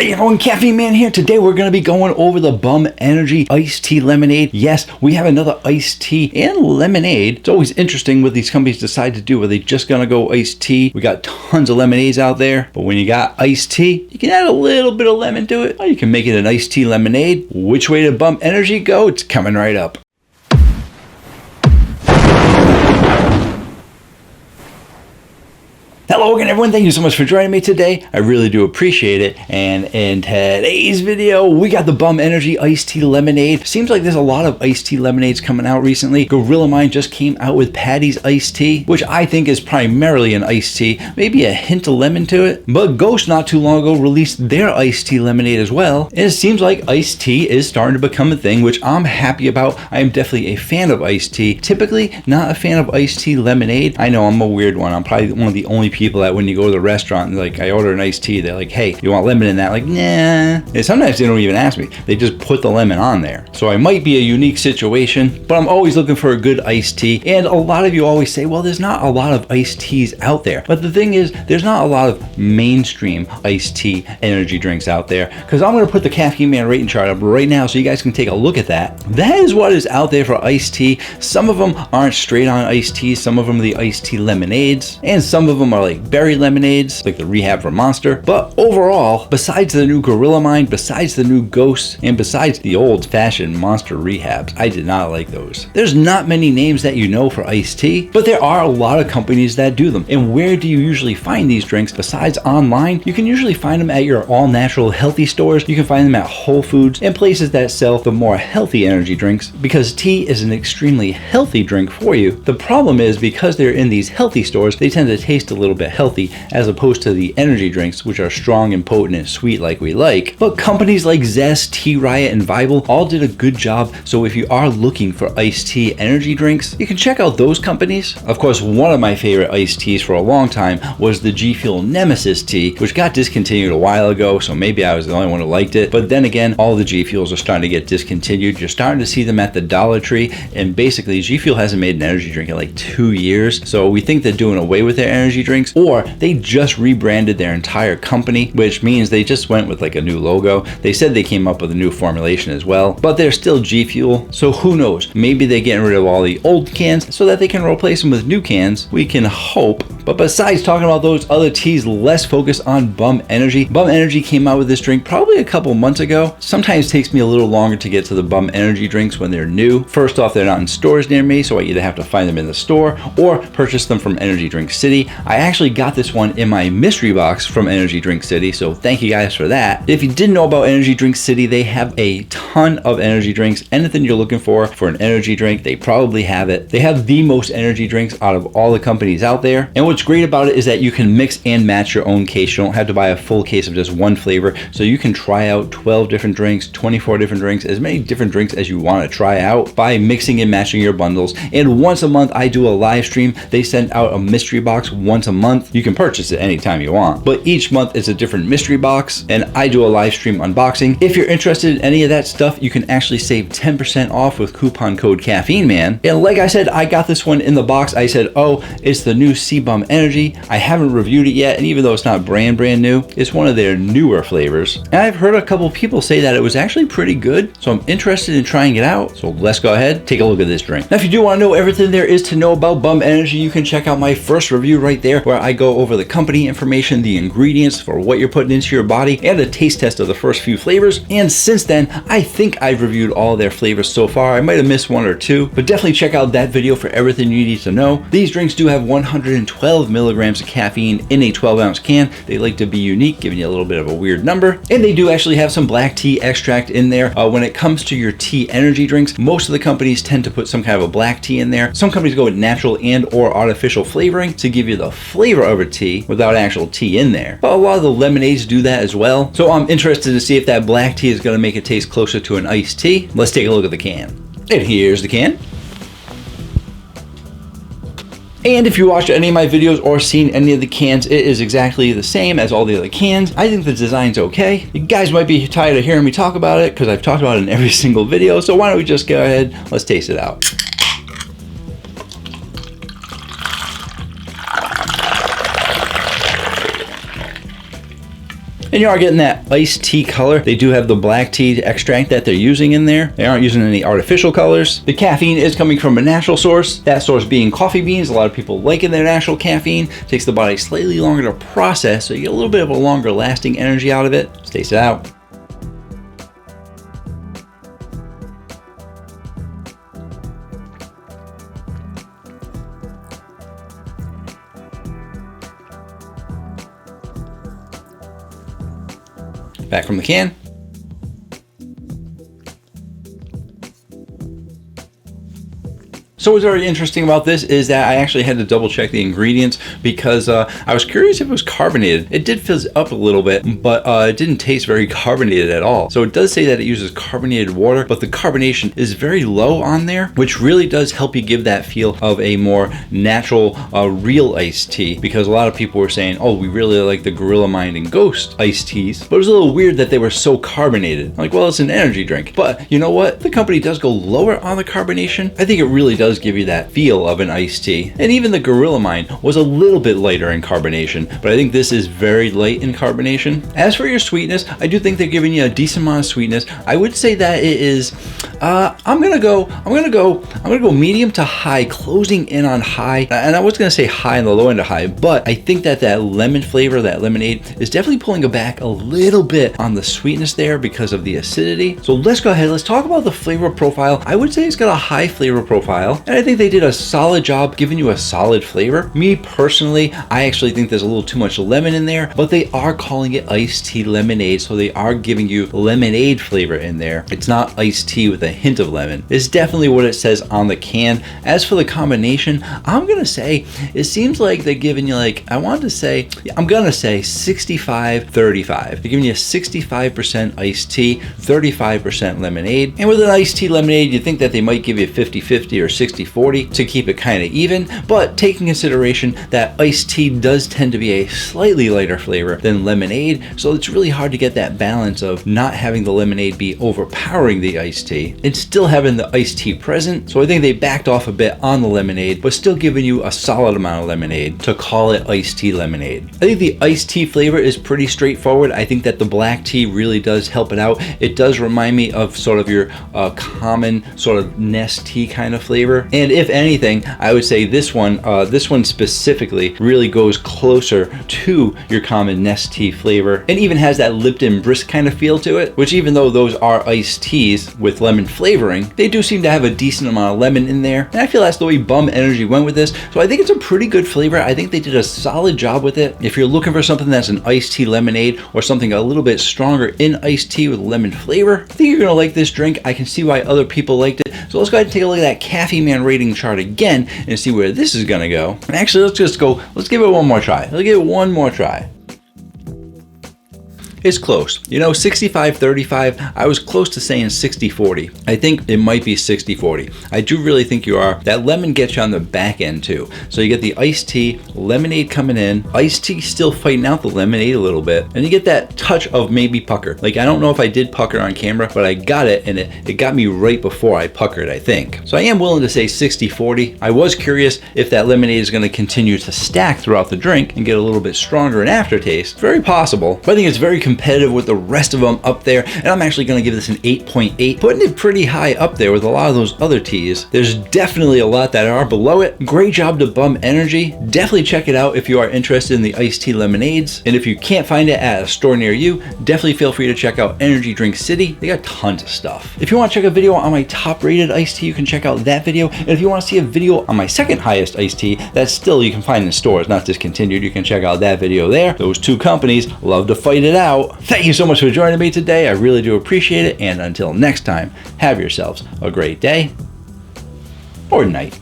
Hey everyone, Caffeine Man here. Today we're going to be going over the Bum Energy Iced Tea Lemonade. Yes, we have another iced tea and lemonade. It's always interesting what these companies decide to do. Are they just going to go iced tea? We got tons of lemonades out there, but when you got iced tea, you can add a little bit of lemon to it, or you can make it an iced tea lemonade. Which way did Bum Energy go? It's coming right up. Hello again everyone, thank you so much for joining me today. I really do appreciate it. And in today's video, we got the Bum Energy Iced Tea Lemonade. Seems like there's a lot of iced tea lemonades coming out recently. Gorilla Mind just came out with Patty's Iced Tea, which I think is primarily an iced tea, maybe a hint of lemon to it. But Ghost not too long ago released their iced tea lemonade as well. And it seems like iced tea is starting to become a thing, which I'm happy about. I am definitely a fan of iced tea. Typically not a fan of iced tea lemonade. I know I'm a weird one. I'm probably one of the only people that when you go to the restaurant and like I order an iced tea, they're like, hey, you want lemon in that? Like, nah. And sometimes they don't even ask me. They just put the lemon on there. So I might be a unique situation, but I'm always looking for a good iced tea. And a lot of you always say, well, there's not a lot of iced teas out there. But the thing is, there's not a lot of mainstream iced tea energy drinks out there. Because I'm going to put the Caffeine Man rating chart up right now so you guys can take a look at that. That is what is out there for iced tea. Some of them aren't straight on iced teas. Some of them are the iced tea lemonades. And some of them are like berry lemonades, like the Rehab for Monster. But overall, besides the new Gorilla Mind, besides the new Ghosts, and besides the old-fashioned Monster Rehabs, I did not like those. There's not many names that you know for iced tea, but there are a lot of companies that do them. And where do you usually find these drinks besides online? You can usually find them at your all-natural healthy stores. You can find them at Whole Foods and places that sell the more healthy energy drinks, because tea is an extremely healthy drink for you. The problem is, because they're in these healthy stores, they tend to taste a little bit healthy as opposed to the energy drinks, which are strong and potent and sweet like we like. But companies like Zest, Tea Riot, and Vital all did a good job. So if you are looking for iced tea energy drinks, you can check out those companies. Of course, one of my favorite iced teas for a long time was the G Fuel Nemesis tea, which got discontinued a while ago, so maybe I was the only one who liked it. But then again, all the G Fuels are starting to get discontinued. You're starting to see them at the Dollar Tree, and basically G Fuel hasn't made an energy drink in like 2 years. So we think they're doing away with their energy drinks, or they just rebranded their entire company, which means they just went with like a new logo. They said they came up with a new formulation as well, but they're still G Fuel, so who knows? Maybe they're getting rid of all the old cans so that they can replace them with new cans. We can hope. But besides talking about those other teas, less focus on Bum Energy. Bum Energy came out with this drink probably a couple months ago. Sometimes it takes me a little longer to get to the Bum Energy drinks when they're new. First off, they're not in stores near me, so I either have to find them in the store or purchase them from Energy Drink City. I actually got this one in my mystery box from Energy Drink City, so thank you guys for that. If you didn't know about Energy Drink City, they have a ton of energy drinks. Anything you're looking for an energy drink, they probably have it. They have the most energy drinks out of all the companies out there. And what's great about it is that you can mix and match your own case. You don't have to buy a full case of just one flavor. So you can try out 12 different drinks, 24 different drinks, as many different drinks as you want to try out by mixing and matching your bundles. And once a month, I do a live stream. They send out a mystery box once a month. You can purchase it anytime you want, but each month it's a different mystery box, and I do a live stream unboxing. If you're interested in any of that stuff, you can actually save 10% off with coupon code Caffeine Man. And like I said, I got this one in the box. I said, oh, it's the new Bum Energy. I haven't reviewed it yet, and even though it's not brand new, it's one of their newer flavors. And I've heard a couple people say that it was actually pretty good, so I'm interested in trying it out. So let's go ahead, take a look at this drink. Now, if you do want to know everything there is to know about Bum Energy, you can check out my first review right there, where I go over the company information, the ingredients for what you're putting into your body, and a taste test of the first few flavors. And since then, I think I've reviewed all their flavors so far. I might have missed one or two, but definitely check out that video for everything you need to know. These drinks do have 112 milligrams of caffeine in a 12-ounce can. They like to be unique, giving you a little bit of a weird number. And they do actually have some black tea extract in there. When it comes to your tea energy drinks, most of the companies tend to put some kind of a black tea in there. Some companies go with natural and or artificial flavoring to give you the flavor of a tea without actual tea in there. But a lot of the lemonades do that as well. So I'm interested to see if that black tea is going to make it taste closer to an iced tea. Let's take a look at the can. And here's the can. And if you watched any of my videos or seen any of the cans, it is exactly the same as all the other cans. I think the design's okay. You guys might be tired of hearing me talk about it because I've talked about it in every single video. So why don't we just go ahead, let's taste it out. And you are getting that iced tea color. They do have the black tea extract that they're using in there. They aren't using any artificial colors. The caffeine is coming from a natural source, that source being coffee beans. A lot of people like their natural caffeine. It takes the body slightly longer to process, so you get a little bit of a longer lasting energy out of it. Taste it out. Back from the can. So what's very interesting about this is that I actually had to double check the ingredients because I was curious if it was carbonated. It did fizz up a little bit, but it didn't taste very carbonated at all. So it does say that it uses carbonated water, but the carbonation is very low on there, which really does help you give that feel of a more natural, real iced tea, because a lot of people were saying, oh, we really like the Gorilla Mind and Ghost iced teas, but it was a little weird that they were so carbonated. I'm like, well, it's an energy drink. But you know what? The company does go lower on the carbonation. I think it really does give you that feel of an iced tea. And even the Gorilla Mind was a little bit lighter in carbonation, but I think this is very light in carbonation. As for your sweetness, I do think they're giving you a decent amount of sweetness. I would say that it is I'm gonna go medium to high, closing in on high. And I was gonna say high on the low end of high, but I think that lemon flavor, that lemonade, is definitely pulling it back a little bit on the sweetness there because of the acidity. So let's go ahead, let's talk about the flavor profile. I would say it's got a high flavor profile, and I think they did a solid job giving you a solid flavor. Me personally, I actually think there's a little too much lemon in there, but they are calling it iced tea lemonade, so they are giving you lemonade flavor in there. It's not iced tea with a hint of lemon. It's definitely what it says on the can. As for the combination, I'm gonna say it seems like they're giving you, like, I'm gonna say 65-35. They're giving you 65% iced tea, 35% lemonade. And with an iced tea lemonade, you think that they might give you 50-50 or 60-40 to keep it kind of even, but taking consideration that iced tea does tend to be a slightly lighter flavor than lemonade, so it's really hard to get that balance of not having the lemonade be overpowering the iced tea and still having the iced tea present. So I think they backed off a bit on the lemonade, but still giving you a solid amount of lemonade to call it iced tea lemonade. I think the iced tea flavor is pretty straightforward. I think that the black tea really does help it out. It does remind me of sort of your common sort of nest tea kind of flavor. And if anything, I would say this one specifically really goes closer to your common nest tea flavor, and even has that Lipton brisk kind of feel to it, which, even though those are iced teas with lemon flavoring, they do seem to have a decent amount of lemon in there. And I feel that's the way Bum Energy went with this. So I think it's a pretty good flavor. I think they did a solid job with it. If you're looking for something that's an iced tea lemonade or something a little bit stronger in iced tea with lemon flavor, I think you're gonna like this drink. I can see why other people liked it. So let's go ahead and take a look at that Caffeine Man rating chart again and see where this is gonna go. And actually, let's give it one more try. Let's give it one more try. It's close. You know, 65-35, I was close to saying 60-40. I think it might be 60-40. I do really think you are. That lemon gets you on the back end too. So you get the iced tea, lemonade coming in, iced tea still fighting out the lemonade a little bit, and you get that touch of maybe pucker. Like, I don't know if I did pucker on camera, but I got it, and it got me right before I puckered, I think. So I am willing to say 60-40. I was curious if that lemonade is gonna continue to stack throughout the drink and get a little bit stronger in aftertaste. Very possible, but I think it's very competitive with the rest of them up there, and I'm actually going to give this an 8.8, putting it pretty high up there with a lot of those other teas. There's definitely a lot that are below it. Great job to Bum Energy. Definitely check it out if you are interested in the iced tea lemonades, and if you can't find it at a store near you, definitely feel free to check out Energy Drink City. They got tons of stuff. If you want to check a video on my top rated iced tea, you can check out that video, and if you want to see a video on my second highest iced tea that still you can find in stores, not discontinued, you can check out that video there. Those two companies love to fight it out. Thank you so much for joining me today. I really do appreciate it. And until next time, have yourselves a great day or night.